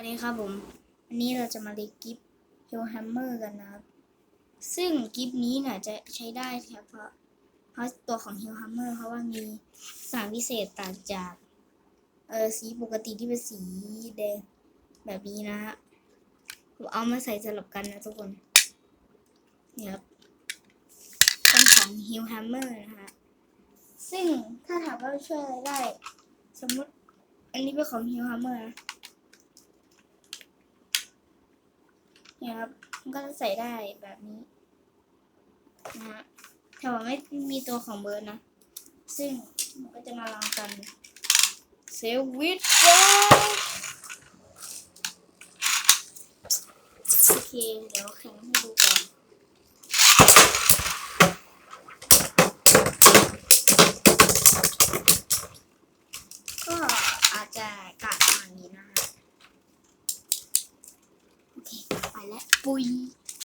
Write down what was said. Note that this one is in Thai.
วันนี้ครับผมวันนี้เราจะมารีกิฟต์เฮลแฮมเมอร์กันนะครับซึ่งกิฟต์นี้เนี่ยจะใช้ได้เฉพาะตัวของเฮลแฮมเมอร์เพราะว่ามีสารพิเศษต่างจากสีปกติที่เป็นสีแดงแบบนี้นะฮะผมเอามาใส่สลับกันนะทุกคนนี่ครับเป็นของเฮลแฮมเมอร์นะฮะซึ่งถ้าถามว่าช่วยอะไรได้สมมติอันนี้เป็นของเฮลแฮมเมอร์นะเนี่ยครับมันก็จะใส่ได้แบบนี้นะฮะแต่ว่าไม่มีตัวของเบิร์ดนะซึ่งมันก็จะมาลองกันเซวิตโอเคเดี๋ยวแข่งให้ดูก่อนก็อาจจะกาดอย่างนี้นะฮะโอเคไปแล้วปุย